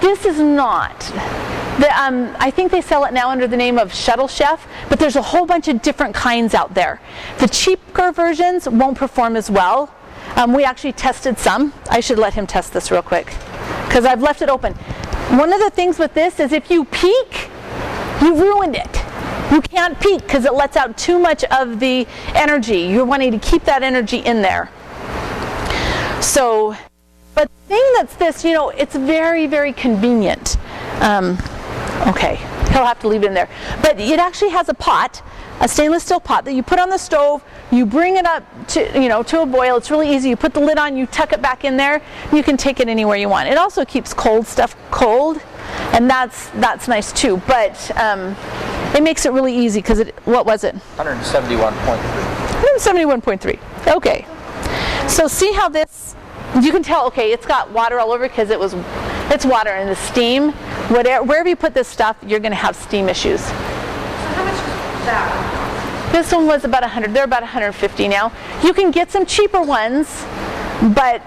This is not. I think they sell it now under the name of Shuttle Chef, but there's a whole bunch of different kinds out there. The cheaper versions won't perform as well. We actually tested some. I should let him test this real quick because I've left it open. One of the things with this is if you peek, you ruined it. You can't peek because it lets out too much of the energy. You're wanting to keep that energy in there. So, but the thing that's this, it's very, very convenient. Okay, he'll have to leave it in there. But it actually has a pot, a stainless steel pot that you put on the stove. You bring it up to a boil. It's really easy. You put the lid on, you tuck it back in there, and you can take it anywhere you want. It also keeps cold stuff cold, and that's nice too. But it makes it really easy because what was it? 171.3. 171.3. Okay. So see how this? You can tell. Okay, it's got water all over because it's water and the steam. Wherever you put this stuff, you're going to have steam issues. So how much was that one? This one was about 100. They're about 150 now. You can get some cheaper ones, but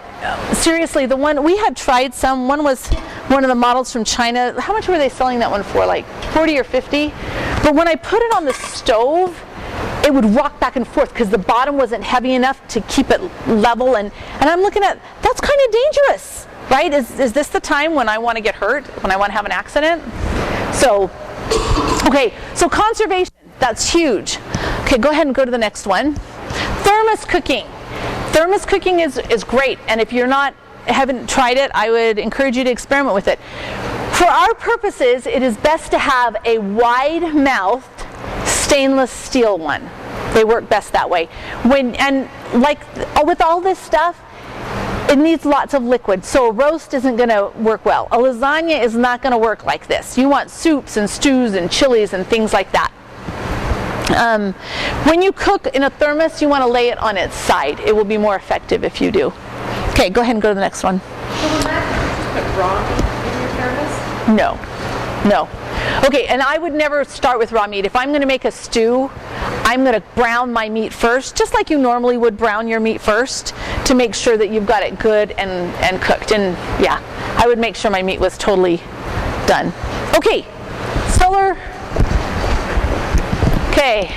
seriously, the one we had tried some. One was one of the models from China. How much were they selling that one for? Like 40 or 50? But when I put it on the stove, it would rock back and forth because the bottom wasn't heavy enough to keep it level. And I'm looking at, that's kind of dangerous, right? Is this the time when I want to get hurt, when I want to have an accident? So, okay, so conservation, that's huge. Okay, go ahead and go to the next one. Thermos cooking. Thermos cooking is great, and if haven't tried it, I would encourage you to experiment with it. For our purposes, it is best to have a wide-mouthed stainless steel one. They work best that way. With all this stuff, it needs lots of liquid, so a roast isn't going to work well. A lasagna is not going to work like this. You want soups and stews and chilies and things like that. When you cook in a thermos, you want to lay it on its side. It will be more effective if you do. Okay, go ahead and go to the next one. So will that just put raw meat in your thermos? No. Okay, and I would never start with raw meat. If I'm going to make a stew, I'm going to brown my meat first, just like you normally would brown your meat first, to make sure that you've got it good and cooked. And yeah, I would make sure my meat was totally done. Okay, solar. Okay,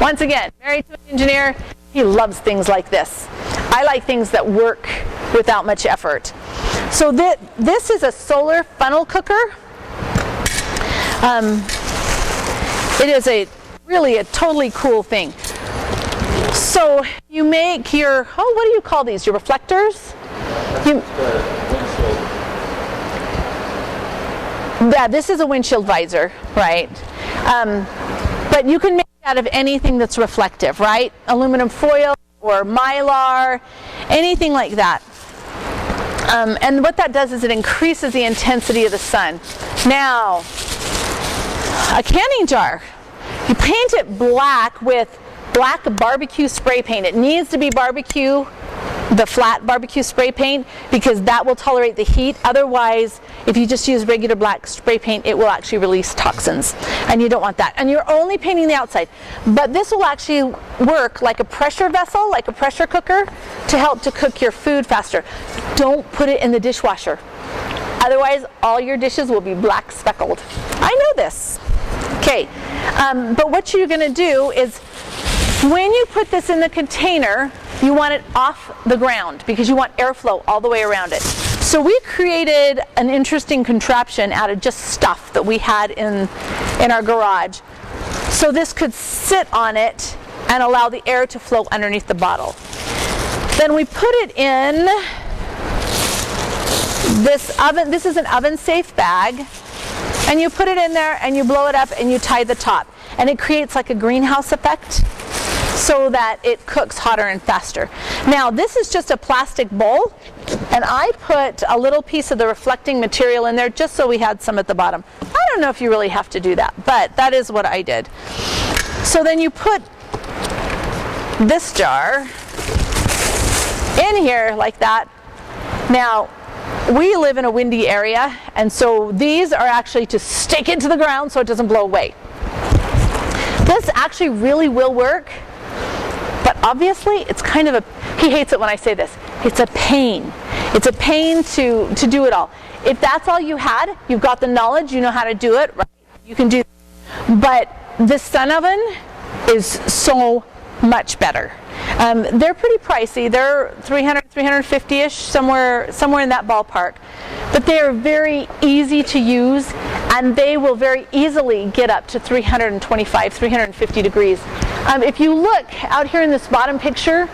once again, married to an engineer, he loves things like this. I like things that work without much effort. So this is a solar funnel cooker. It is really a totally cool thing. So you make your, what do you call these? Your reflectors? Yeah, this is a windshield visor, right? But you can make it out of anything that's reflective, right? Aluminum foil or mylar, anything like that. And what that does is it increases the intensity of the sun. Now, a canning jar. You paint it black with black barbecue spray paint. It needs to be barbecue the flat barbecue spray paint, because that will tolerate the heat. Otherwise, if you just use regular black spray paint, it will actually release toxins, and you don't want that. And you're only painting the outside. But this will actually work like a pressure vessel, like a pressure cooker, to help to cook your food faster. Don't put it in the dishwasher. Otherwise, all your dishes will be black speckled. I know this. Okay, but what you're going to do is, when you put this in the container, you want it off the ground because you want airflow all the way around it. So we created an interesting contraption out of just stuff that we had in our garage. So this could sit on it and allow the air to flow underneath the bottle. Then we put it in this oven. This is an oven safe bag, and you put it in there and you blow it up and you tie the top, and it creates like a greenhouse effect so that it cooks hotter and faster. Now this is just a plastic bowl, and I put a little piece of the reflecting material in there just so we had some at the bottom. I don't know if you really have to do that, but that is what I did. So then you put this jar in here like that. Now we live in a windy area, and so these are actually to stake into the ground so it doesn't blow away. This actually really will work, but obviously it's kind of a, he hates it when I say this, it's a pain. It's a pain to do it all. If that's all you had, you've got the knowledge, you know how to do it, right? You can do that. But this sun oven is so much better. They're pretty pricey. They're $300, $350-ish, somewhere in that ballpark. But they are very easy to use, and they will very easily get up to 325, 350 degrees. If you look out here in this bottom picture,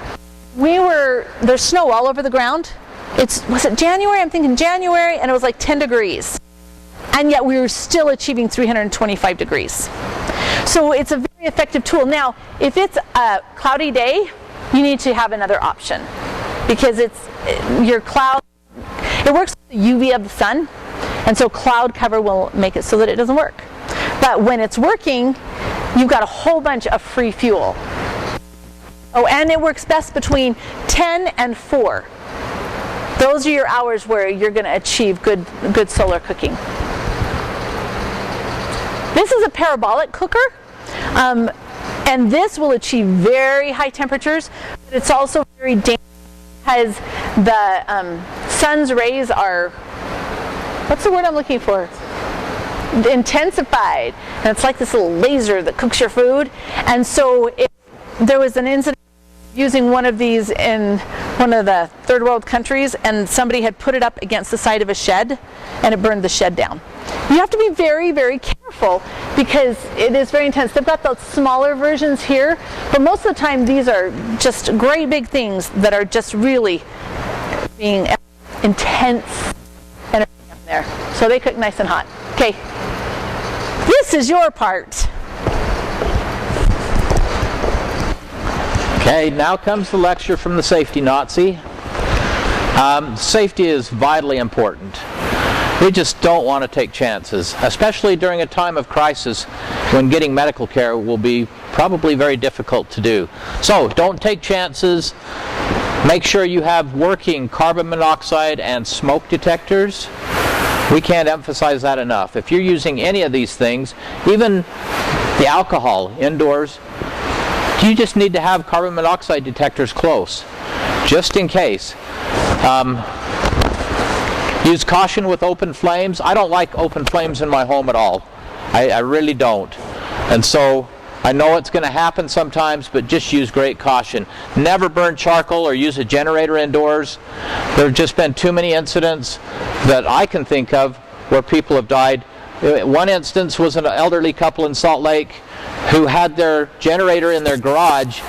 there's snow all over the ground. Was it January? I'm thinking January, and it was like 10 degrees. And yet we were still achieving 325 degrees. So it's a very effective tool. Now, if it's a cloudy day, you need to have another option, because your cloud, it works with the UV of the sun, and so cloud cover will make it so that it doesn't work. But when it's working, you've got a whole bunch of free fuel. Oh, and it works best between 10 and 4. Those are your hours where you're going to achieve good solar cooking. This is a parabolic cooker, and this will achieve very high temperatures, but it's also very dangerous because the sun's rays are, what's the word I'm looking for? Intensified. And it's like this little laser that cooks your food. And so if there was an incident using one of these in one of the third world countries, and somebody had put it up against the side of a shed, and it burned the shed down. You have to be very, very careful because it is very intense. They've got those smaller versions here, but most of the time these are just great big things that are just really being intense energy up there. So they cook nice and hot. Okay, this is your part. Okay, now comes the lecture from the safety Nazi. Safety is vitally important. We just don't want to take chances, especially during a time of crisis when getting medical care will be probably very difficult to do. So don't take chances. Make sure you have working carbon monoxide and smoke detectors. We can't emphasize that enough. If you're using any of these things, even the alcohol indoors, you just need to have carbon monoxide detectors close, just in case. Use caution with open flames. I don't like open flames in my home at all. I really don't. And so I know it's going to happen sometimes, but just use great caution. Never burn charcoal or use a generator indoors. There have just been too many incidents that I can think of where people have died. One instance was an elderly couple in Salt Lake who had their generator in their garage,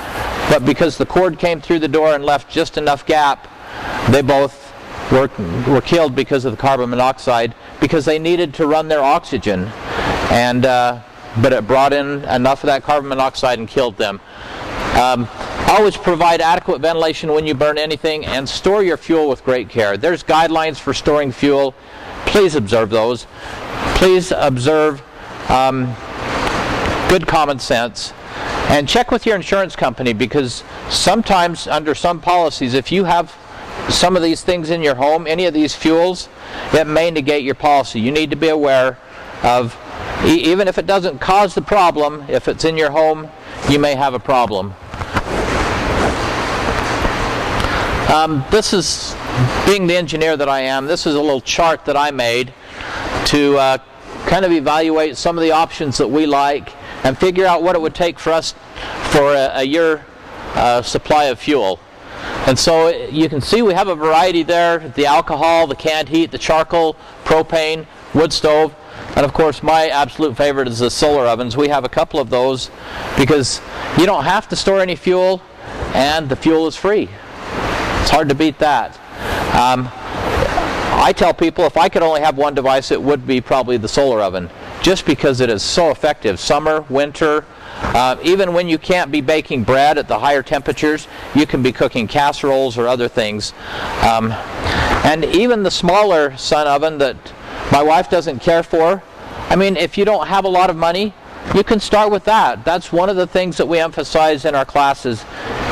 but because the cord came through the door and left just enough gap, they both were killed because of the carbon monoxide, because they needed to run their oxygen, and but it brought in enough of that carbon monoxide and killed them. Always provide adequate ventilation when you burn anything, and store your fuel with great care. There's guidelines for storing fuel. Please observe those. Please observe good common sense. And check with your insurance company, because sometimes under some policies, if you have some of these things in your home, any of these fuels, it may negate your policy. You need to be aware of, even if it doesn't cause the problem, if it's in your home, you may have a problem. This is, being the engineer that I am, this is a little chart that I made to kind of evaluate some of the options that we like and figure out what it would take for us for a year supply of fuel. And so you can see we have a variety there: the alcohol, the canned heat, the charcoal, propane, wood stove, and of course my absolute favorite is the solar ovens. We have a couple of those because you don't have to store any fuel and the fuel is free. It's hard to beat that. I tell people if I could only have one device, it would be probably the solar oven, just because it is so effective. Summer, winter, even when you can't be baking bread at the higher temperatures, you can be cooking casseroles or other things. And even the smaller sun oven that my wife doesn't care for, I mean, if you don't have a lot of money, you can start with that. That's one of the things that we emphasize in our classes,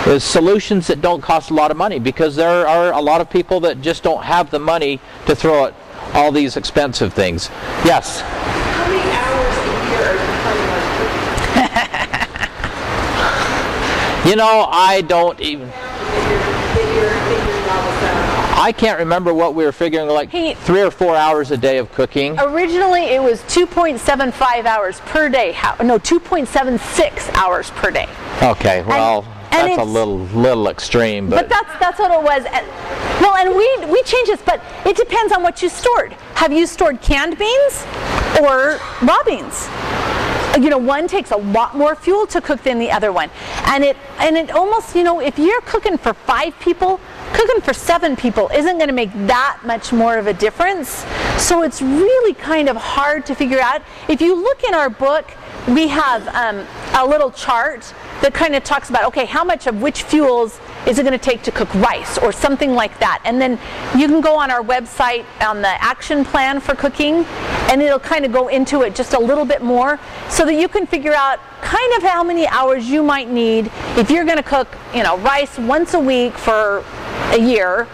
is solutions that don't cost a lot of money, because there are a lot of people that just don't have the money to throw at all these expensive things. Yes? How many hours a year are you planning on cooking? You know, I don't even... I can't remember what we were figuring, like 3 or 4 hours a day of cooking. Originally it was 2.75 hours per day. No, 2.76 hours per day. Okay, well, and that's a little extreme, but that's what it was. Well, and we changed this, but it depends on what you stored. Have you stored canned beans or raw beans? You know, one takes a lot more fuel to cook than the other one, and it almost, you know, if you're cooking for 5 people, cooking for 7 people isn't going to make that much more of a difference. So it's really kind of hard to figure out. If you look in our book, we have a little chart that kind of talks about, okay, how much of which fuels is it going to take to cook rice or something like that. And then you can go on our website on the action plan for cooking, and it'll kind of go into it just a little bit more, so that you can figure out kind of how many hours you might need if you're going to cook, you know, rice once a week for a year,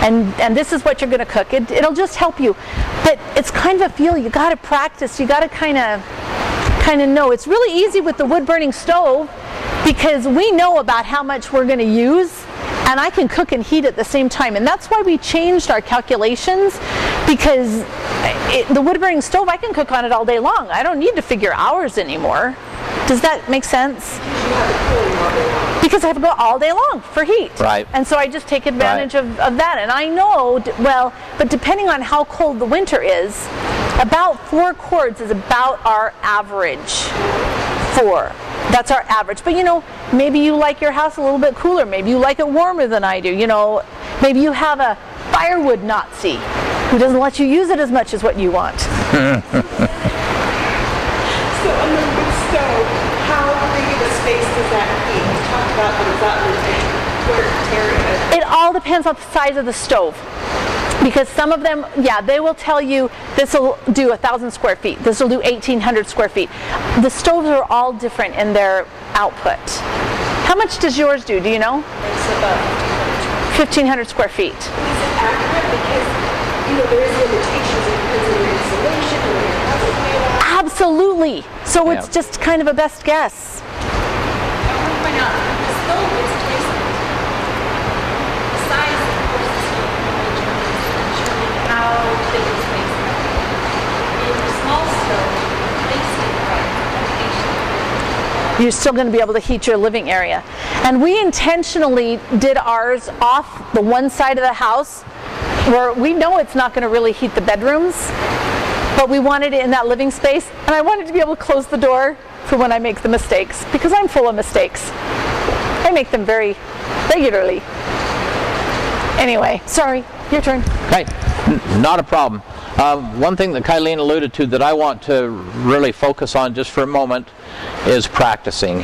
and this is what you're going to cook. It'll just help you. But it's kind of a feel. You got to practice. You got to kind of know. It's really easy with the wood burning stove, because we know about how much we're going to use, and I can cook and heat at the same time. And that's why we changed our calculations, because the wood burning stove, I can cook on it all day long. I don't need to figure hours anymore. Does that make sense? Because I have to go all day long for heat. Right. And so I just take advantage of that. And I know, well, but depending on how cold the winter is, about 4 quarts is about our average. 4. That's our average. But you know, maybe you like your house a little bit cooler. Maybe you like it warmer than I do. You know, maybe you have a firewood Nazi who doesn't let you use it as much as what you want. So on the wood stove, how big of a space does that heat? You talked about the square area. It all depends on the size of the stove. Because some of them, yeah, they will tell you this will do 1,000 square feet. This will do 1,800 square feet. The stoves are all different in their output. How much does yours do? Do you know? It's about 1,500 square feet. Is it accurate? Because, you know, there is limitations in terms of your insulation and your house is made out. Absolutely. So it's just kind of a best guess. I want to point out, the stove is tasty. The size of the stove determines how big the space is. In the small stove, they see right. You're still going to be able to heat your living area. And we intentionally did ours off the one side of the house where we know it's not going to really heat the bedrooms, but we wanted it in that living space, and I wanted to be able to close the door for when I make the mistakes, because I'm full of mistakes. I make them very regularly. Anyway, sorry, your turn. Okay, not a problem. One thing that Kylene alluded to that I want to really focus on just for a moment is practicing.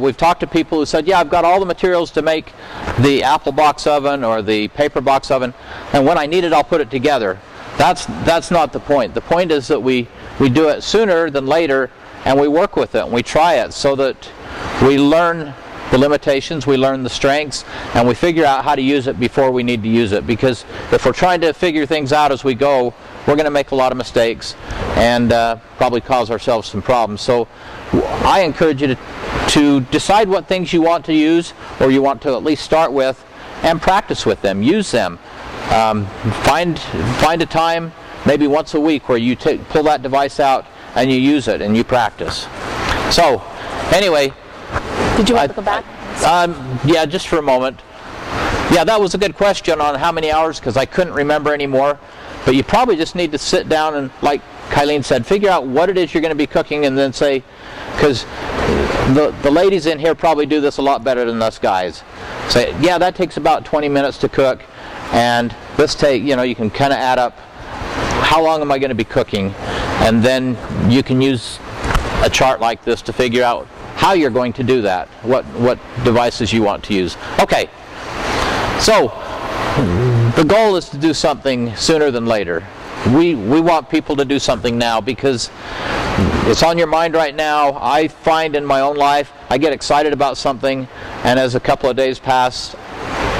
We've talked to people who said, yeah, I've got all the materials to make the apple box oven or the paper box oven, and when I need it, I'll put it together. That's not the point. The point is that we do it sooner than later, and we work with it and we try it so that we learn the limitations, we learn the strengths, and we figure out how to use it before we need to use it. Because if we're trying to figure things out as we go, we're going to make a lot of mistakes and probably cause ourselves some problems. So I encourage you to decide what things you want to use, or you want to at least start with, and practice with them, use them. Find a time, maybe once a week, where you pull that device out and you use it and you practice. So anyway, Did you want to go back? yeah, just for a moment. Yeah, that was a good question on how many hours, because I couldn't remember anymore. But you probably just need to sit down and, like Kylene said, figure out what it is you're going to be cooking, and then say, because the ladies in here probably do this a lot better than us guys. Say, yeah, that takes about 20 minutes to cook, and this you can kind of add up how long am I going to be cooking, and then you can use a chart like this to figure out how you're going to do that, what devices you want to use. Okay, so the goal is to do something sooner than later. We want people to do something now, because it's on your mind right now. I find in my own life, I get excited about something, and as a couple of days pass,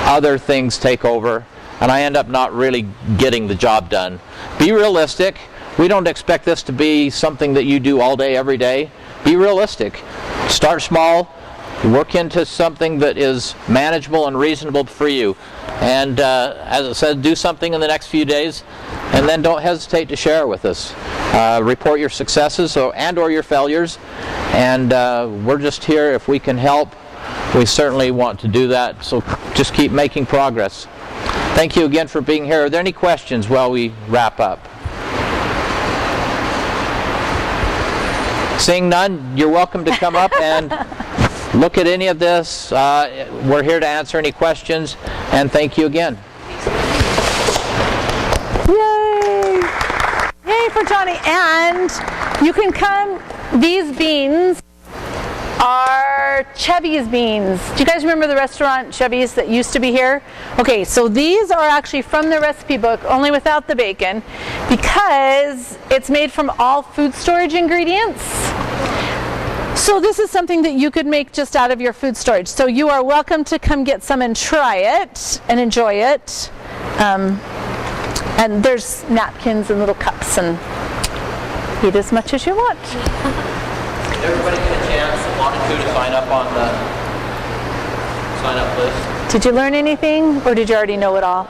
other things take over, and I end up not really getting the job done. Be realistic. We don't expect this to be something that you do all day, every day. Be realistic. Start small. Work into something that is manageable and reasonable for you. And as I said, do something in the next few days, and then don't hesitate to share with us. Report your successes or your failures, and we're just here if we can help. We certainly want to do that, so just keep making progress. Thank you again for being here. Are there any questions while we wrap up? Seeing none, you're welcome to come up and look at any of this. We're here to answer any questions, and thank you again. Yay! Yay for Johnny. And you can come, these beans are Chevy's beans. Do you guys remember the restaurant Chevy's that used to be here? Okay, so these are actually from the recipe book, only without the bacon, because it's made from all food storage ingredients. So this is something that you could make just out of your food storage. So you are welcome to come get some and try it and enjoy it. And there's napkins and little cups, and eat as much as you want. Did everybody get a chance, wanted to sign up on the sign up list? Did you learn anything, or did you already know it all?